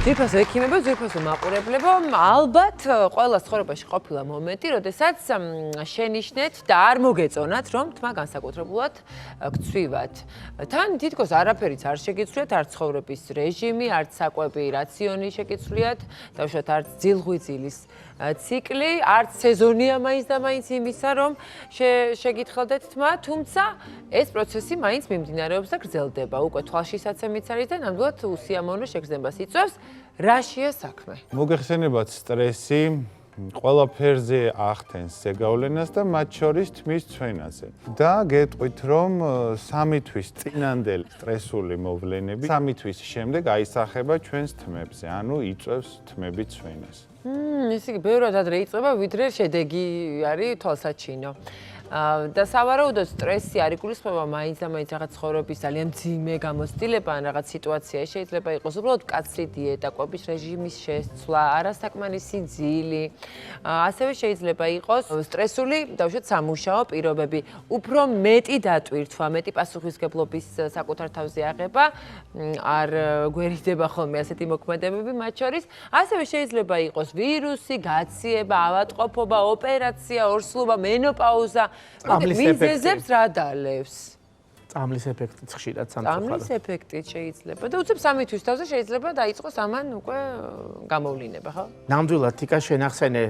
ძვირფასო ექიმებო, ძვირფასო მაყურებლებო, ალბათ ყველა ცხოვრებაში ყოფილა მომენტი, როდესაც შენიშნეთ და არ მოგეწონათ, რომ თმა განსაკუთრებულად გცვივათ. თან თითქოს არაფერიც არ შეგიცვლიათ, არც ცხოვრების რეჟიმი, არც საკვები, რაციონი შეგიცვლიათ, დავუშვათ არც ძილღვიძილის ციკლი, არც სეზონია მაინც და მაინც იმისა, რომ შეგითხელდეთ თმა, თუმცა ეს პროცესი მაინც მიმდინარეობს და გრძელდება. უკვე თვალშისაცემიც არის და ნამდვილად უსიამოვნო შეგრძნებას იწვევს. რაშია საქმე? მოგეხსენებათ სტრესი, ყველაფერზე ახდენს ზეგავლენას და მათ შორის თმის ცვენაზე. და გეტყვით, რომ 3 თვის წინანდელი სტრესული მოვლენები 3 თვის შემდეგ აისახება ჩვენს თმებზე, ანუ იწვევს თმების ცვენას. ესე იგი, ბევრად ადრე იწვება, ვიდრე შედეგი არის თვალსაჩინო. და სავარაუდოდ სტრესი არ იგულისხმება მაინც და მაინც რაღაც ცხოვრების ძალიან მძიმე გამოცდილება ან რაღაც სიტუაცია შეიძლება იყოს უბრალოდ მკაცრი დიეტა, კვების რეჟიმის შესცვლა, არასაკმარისი ძილი. ასევე შეიძლება იყოს სტრესული, დავუშვათ სამუშაო პირობები, უფრო მეტი დატვირთვა, მეტი პასუხისმგებლობის საკუთარ თავზე აღება, არ გვერიდება ხოლმე ასეთი მოქმედებები მათ შორის. ასევე შეიძლება იყოს ვირუსი, გაციება, ავადმყოფობა, ოპერაცია, ორსულობა, მენოპაუზა. მიზეზებს რა დალევს? წამლის ეფექტიც ხშირად სამწუხაროდ. წამლის ეფექტიც შეიძლება და უცებ 3 თვის თავზე შეიძლება დაიწყოს ამან უკვე გამოვლინება, ხო? ნამდვილად თიკა შენახსენე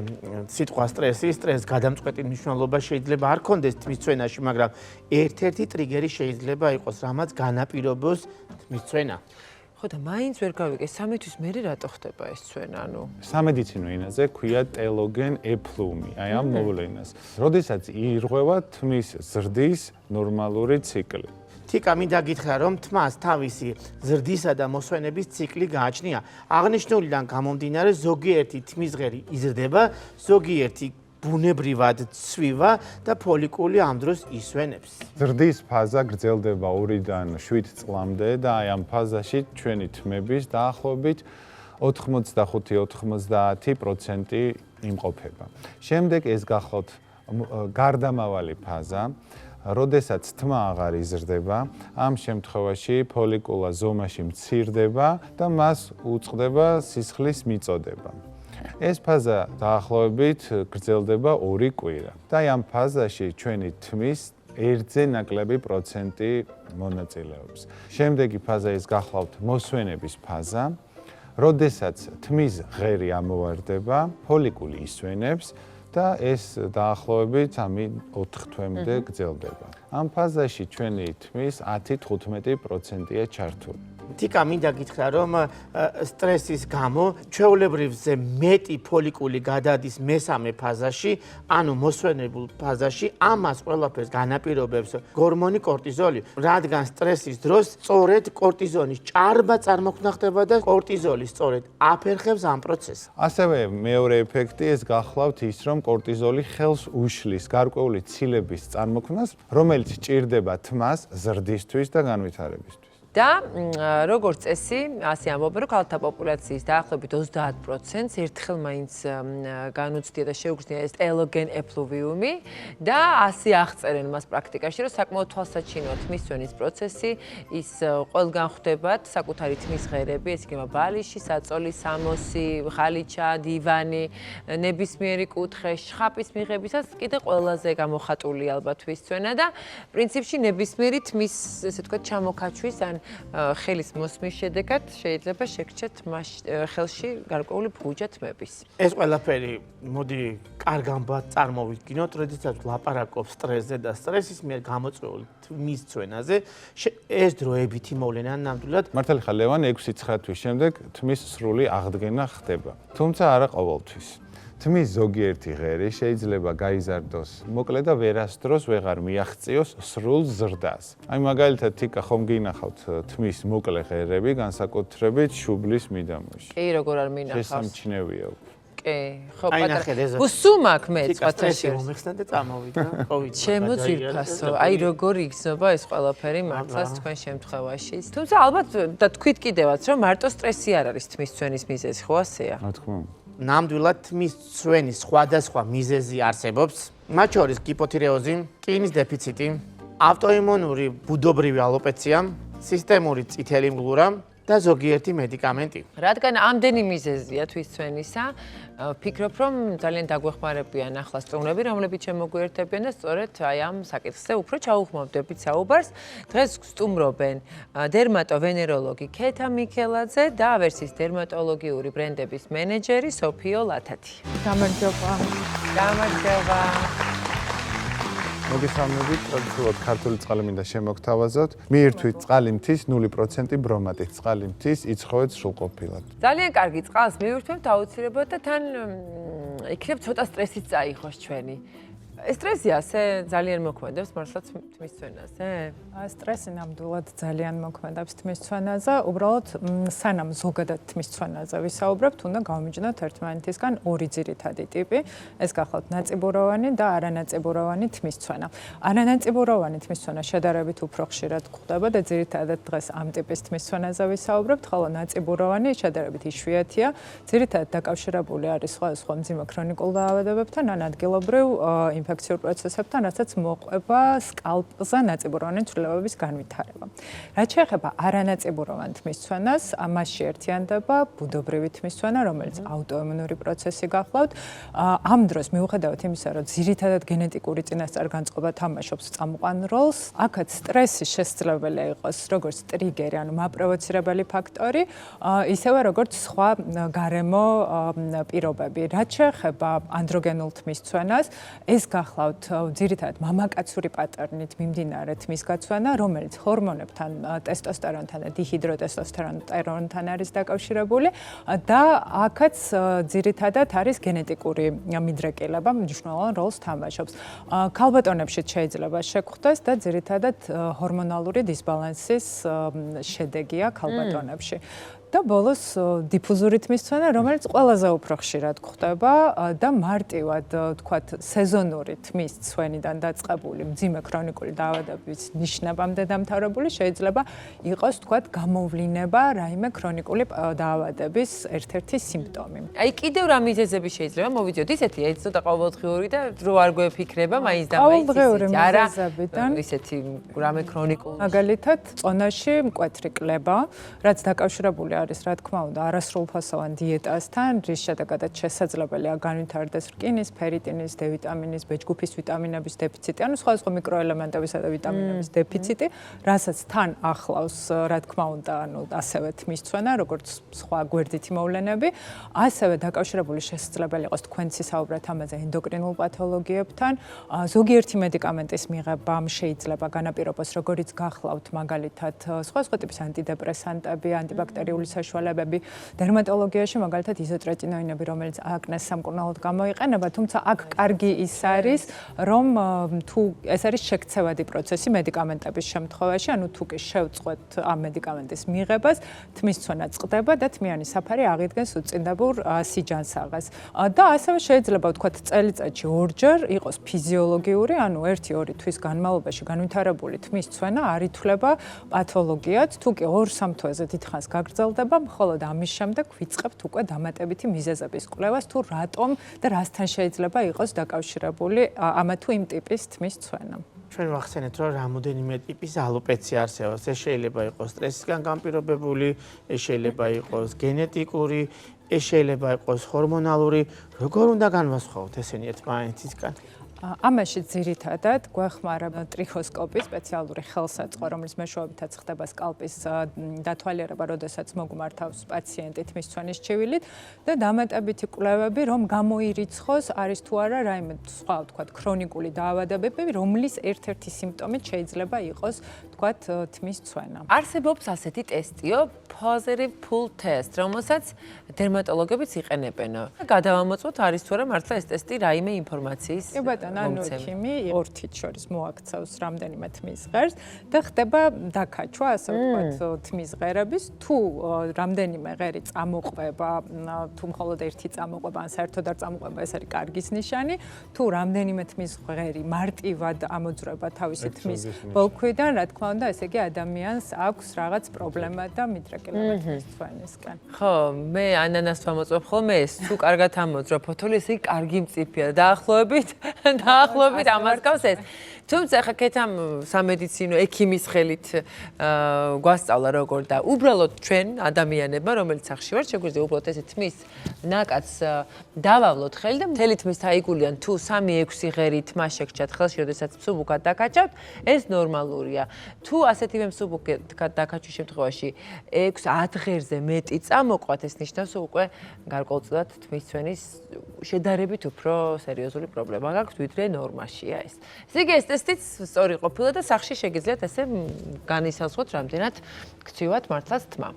სიტყვა სტრესი, სტრესს გადამწყვეტი მნიშვნელობა შეიძლება არ ქონდეს თმის ცვენაში, მაგრამ ერთ-ერთი ტრიგერი შეიძლება იყოს, რამაც განაპირობოს თმის ცვენა. ხო და მაინც ვერ გავიგე 3 თვის მერე რატო ხდება ეს ცვენა, ანუ სამედიცინო ენაზე ქვია ტელოგენ ეფლუმი, აი ამ მოვლენას. როდესაც ირღვევა თმის ზრდის ნორმალური ციკლი. თიკა მინდა გითხრა, რომ თმას თავისი ზრდისა და მოსვენების ციკლი გააჩნია. აღნიშნულიდან გამომდინარე, ზოგიერთი თმის ღერი იზრდება, ზოგიერთი ბუნებრივად ცვივა და ფოლიკული ამ დროს ისვენებს. ზრდის ფაზა გრძელდება 2-დან 7 წლამდე და აი ამ ფაზაში ჩვენი თმების დაახლოებით 85-90% იმყოფება. შემდეგ ეს გახლავთ გარდამავალი ფაზა, როდესაც თმა აღარ იზრდება, ამ შემთხვევაში ფოლიკულა ზომაში მცირდება და მას უწყდება სისხლის მიწოდება. ეს ფაზა დაახლოებით გრძელდება 2 კვირა. და ამ ფაზაში ჩვენი თმის 1-ზე ნაკლები პროცენტი მონაწილეობს. შემდეგი ფაზა ის გახლავთ მოსვენების ფაზა, როდესაც თმის ღერი ამოვარდება, ფოლიკული ისვენებს და ეს დაახლოებით 3-4 თვემდე გრძელდება. ამ ფაზაში ჩვენი თმის 10-15%-ია ჩართული. თიკა მინდა გითხრა, რომ სტრესის გამო ჩვეულებრივზე მეტი ფოლიკული გადადის მესამე ფაზაში, ანუ მოსვენებულ ფაზაში, ამას ყველაფერს განაპირობებს ჰორმონი კორტიზოლი, რადგან სტრესის დროს სწორედ კორტიზონის ჭარბა წარმოქმნა ხდება და კორტიზოლი სწორედ აფერხებს ამ პროცესს. ასევე მეორე ეფექტი ეს გახლავთ ის, რომ კორტიზოლი ხელს უშლის გარკვეული ცილების წარმოქმნას, რომელიც ჭირდება თმას ზრდისთვის და განვითარებისთვის. და როგორც წესი, ასე ამბობენ, რომ ქალთა პოპულაციის დაახლოებით 30%-ს ერთხელ მაინც განუცდია და შეუგრძნია ეს ტელოგენ ეფლუვიუმი და ასე აღწერენ მას პრაქტიკაში, რომ საკმაოდ თვალსაჩინოა თმის ცვენის პროცესი, ის ყველგან ხვდებათ საკუთარი თმის ღერები, ეს იქნება ბალიში, საწოლი, სამოსი, ხალიჩა, დივანი, ნებისმიერი კუთხე, შხაპის მიღებისას კიდე ყველაზე გამოხატული ალბათ თმის ცვენა და პრინციპში ნებისმიერი თმის, ესე ვთქვათ, ჩამოქაჩვის ან ხელის მოსმის შედეგად შეიძლება შეგრჩეთ ხელში გარკვეული ფუძა თმების. ეს ყველაფერი მოდი კარგ ამბად წარმოვიდგინოთ, როდესაც ვლაპარაკობ სტრესზე და სტრესის მიერ გამოწვეულ თმის ცვენაზე, ეს დროებითი მოვლენა ნამდვილად მართალი ხარ ლევან 6-9 თვის შემდეგ თმის სრული აღდგენა ხდება. თუმცა არა ყოველთვის. თმის ზოგიერთი ღერი შეიძლება გაიზარდოს მოკლე და ვერასდროს ვეღარ მიაღწიოს სრულ ზრდას. აი მაგალითად თიკა ხომ გინახავთ თმის მოკლე ღერები განსაკუთრებით შუბლის მიდამოში. კი, როგორ არ მინახავს. შესამჩნევია. კი, ხო, პატარა. უსუმაქ მე სტრესი მომეხსნა და წამოვიდა COVID. ჩემო ძვირფასო, აი როგორ იგრძნობა ეს ყველაფერი მართლაც თქვენ შემთხვევაში. თუმცა ალბათ და თქვით კიდევაც, რომ მარტო სტრესი არ არის თმის ცვენის მიზეზი, ხო ასეა? რა თქმა უნდა. ნამდვილად თმის ცვენის სხვადასხვა მიზეზი არსებობს, მათ შორის ჰიპოთირეოზი, რკინის დეფიციტი, ავტოიმუნური ბუდობრივი ალოპეცია, სისტემური წითელი მგლურა და ზოგიერთი მედიკამენტი. რადგან ამდენი მიზეზია თვისცვენისა, ვფიქრობ, რომ ძალიან დაგვეხმარებიან ახლა სტუმრები, რომლებიც შემოგვიერთებიან და სწორედ აი ამ საკითხზე უფრო ჩაუხმოვდებით საუბარს. დღეს სტუმრობენ დერმატოვენეროლოგი ქეთა მიქელაძე და ავერსის დერმატოლოგიური ბრენდების მენეჯერი სოფიო ლათათი. გამარჯობა. გამარჯობა. მოგესალმებით, ტრადიციულად ქართული წყალი მინდა შემოგთავაზოთ. მიირთვით წყალი მთის 0% ბრომატით წყალი მთის იცხოვეთ სრულყოფილად. ძალიან კარგი წყალს მივირთვებთ აუცილებლად და თან იქნებ ცოტა სტრესიც წაიღოს ჩვენი. სტრესი ასე ძალიან მოქმედებს მართლაც თმის ცვენაზე? სტრესი ნამდვილად ძალიან მოქმედებს თმის ცვენაზე. უბრალოდ სანამ ზოგადად თმის ცვენაზე ვისაუბრებთ, უნდა გავმიჯნოთ ერთმანეთისგან ორი ძირითადი ტიპი. ეს გახლავთ ნაწიბუროვანი და არანაწიბუროვანი თმის ცვენა. არანაწიბუროვანი თმის ცვენა შედარებით უფრო ხშირად გვხვდება და ძირითადად დღეს ამ ტიპის თმის ცვენაზე ვისაუბრებთ, ხოლო ნაწიბუროვანი შედარებით იშვიათია. ძირითადად დაკავშირებული არის სხვადასხვა მძიმე ქრონიკულ დაავადებებთან ან ადგილობრივ ინფექციურ პროცესებთან, რასაც მოყვება სკალპზე ნაწიბუროვანი ცვლილებების განვითარება. რაც შეეხება არანაწიბუროვან თმის ცვენას, მასში ერთიანდება ბუდობრივი თმის ცვენა, რომელიც აუტოიმუნური პროცესი გახლავთ. ამ დროს მიუხედავად იმისა, რომ ძირითადად გენეტიკური წინასწარ-განწყობა თამაშობს წამყვან როლს, აქაც სტრესი შესაძლებელია იყოს როგორც ტრიგერი, ანუ მაპროვოცირებელი ფაქტორი, ისევე როგორც სხვა გარემო პირობები. რაც შეეხება ანდროგენულ თმის ცვენას, ეს გახლავთ ძირითადად მამაკაცური პატერნით მიმდინარე თმის გაცვენა, რომელიც ჰორმონებთან, ტესტოსტერონთან და დიჰიდროტესტოსტერონთან არის დაკავშირებული და აქაც ძირითადად არის გენეტიკური მიდრეკილება, მნიშვნელოვან როლს თამაშობს. ქალბატონებშიც შეიძლება შეგვხვდეს და ძირითადად ჰორმონალური დისბალანსის შედეგია ქალბატონებში. და ბოლოს დიფუზური თმის ცვენა, რომელიც ყველაზე უფრო ხშირად გვხვდება და მარტივად თქვათ სეზონური თმის ცვენიდან დაწყებული მძიმე ქრონიკული დაავადების ნიშნებამდე დამთავრებული შეიძლება იყოს თქვათ გამოვლინება რაიმე ქრონიკული დაავადების ერთ-ერთი სიმპტომი. აი კიდევ რა მიზეზები შეიძლება მოვიძიოთ ისეთი ცოტა ყოველდღიური და რო არ გვეფიქრება მაინც და მაინც ყოველდღიური მიზეზებიდან ისეთი რამე ქრონიკული მაგალითად წონაში მკვეთრი კლება, რაც დაკავშირებული არის რა თქმა უნდა არასრულფასოვან დიეტასთან, რის შედეგადაც შესაძლებელია განვითარდეს რკინის, ფერიტინის, D ვიტამინის, B ჯგუფის ვიტამინების დეფიციტი, ანუ სხვადასხვა მიკროელემენტებისა და ვიტამინების დეფიციტი, რასაც თან ახლავს რა თქმა უნდა, ანუ ასევე თმის ცვენა, როგორც სხვა გვერდითი მოვლენები, ასევე დაკავშირებული შესაძლებელი იყოს თქვენც ისაუბრეთ ამაზე ენდოკრინულ პათოლოგიებთან, ზოგიერთი მედიკამენტის მიღებამ შეიძლება განაპირობოს, როგორც გახლავთ მაგალითად სხვადასხვა ტიპის ანტიდეპრესანტები, ანტიბაქტერიული საშუალებები, დერმატოლოგიაში მაგალითად იზოტრეტინოინები, რომელიც აკნეს სამკურნალოდ გამოიყენება, თუმცა აქ კარგი ის არის, რომ თუ ეს არის შექცევადი პროცესი მედიკამენტების შემთხვევაში, ანუ თუ კი შევწყვეტ ამ მედიკამენტის მიღებას, თმის ცვენა წყდება და თმიანი საფარი აღიდგენს უწინდებურ სიჯანსაღას. და ასევე შეიძლება ვთქვათ წელიწადში ორჯერ იყოს ფიზიოლოგიური, ანუ 1-2 თვის განმავლობაში განვითარებული თმის ცვენა არ ითვლება პათოლოგიად, თუ კი 2-3 თვეზე დიდხანს გაგრძელდება, მხოლოდ ამის შემდეგ ვიწყებთ უკვე დამატებითი მიზეზების კვლევას, თუ რატომ და რასთან შეიძლება იყოს დაკავშირებული ამა თუ იმ ტიპის თმის ცვენა. ჩვენ ვახსენეთ, რომ რამოდენიმე ტიპის ალოპეცია არსებობს. ეს შეიძლება იყოს სტრესისგან განპირობებული, ეს შეიძლება იყოს გენეტიკური, ეს შეიძლება იყოს ჰორმონალური. როგორ უნდა განვასხვაოთ ესენი ერთმანეთისგან? ამაში ძირითადად გვეხმარება ტრიხოსკოპი, სპეციალური ხელსაწყო, რომლის მეშვეობითაც ხდება სკალპის დათვალიერება, როდესაც მოგმართავს პაციენტი თმის ცვენის ჩივილით და დამატებითი კვლევები, რომ გამოირიცხოს არის თუ არა რაიმე სხვა ვთქვათ ქრონიკული დაავადებები, რომლის ერთ-ერთი სიმპტომით შეიძლება იყოს ვთქვათ თმის ცვენა. არსებობს ასეთი ტესტიო, positive pull test, რომელსაც დერმატოლოგებიც იყენებენ. გადავამოწმოთ არის თუ არა მართლა ეს ტესტი რაიმე ინფორმაციის ანუ ქიმი ორ თვით შორის მოაქცევს რამდენიმე თმის ღერს და ხდება დაკაჩვა, ასე ვთქვათ, თმის ღერების, თუ რამდენიმე ღერი წამოყვება, თუ მხოლოდ ერთი წამოყვება, ან საერთოდ არ წამოყვება, ეს არის კარგის ნიშანი, თუ რამდენიმე თმის ღერი მარტივად ამოძვრება თავისი თმის ბოლქვიდან, რა თქმა უნდა, ესე იგი ადამიანს აქვს რაღაც პრობლემა და მიდრეკილება. განხილება თმის ცვენისკენ. ხო, მე ანანას ვამოწმობ ხოლმე ეს თუ კარგად ამოძრა ფოთოლი, ესე იგი კარგი მწიფია. დაახლოებით ამას გავს ეს. თუმცა ხა ქეთამ სამედიცინო ექიმის ხელით გვასწავლა როგორ და უბრალოდ ჩვენ ადამიანებმა რომელიც სახში ვართ შეგვიძლია უბრალოდ ესე თმის ნაკადს დავავლოთ ხელი და მთელი თმის აიგულიან თუ 3-6 ღერი თმა შეგჭათ ხელში, როდესაც მსუბუქად დაკაჭავთ, ეს ნორმალურია. თუ ასეთივე მსუბუქად დაკაჭვის შემთხვევაში 6-10 ღერზე მეტი წამოყვათ, ეს ნიშნავს უკვე გარკვეულწილად თმის ცვენის შედარებით უფრო სერიოზული პრობლემა გაქვთ, ვიდრე ნორმაშია ეს. ესე იგი ეს ტესტიც სწორი ყოფილა და სახში შეგიძლიათ ესე განისაზღვროთ რამდენად გცივად მართლაც თმა.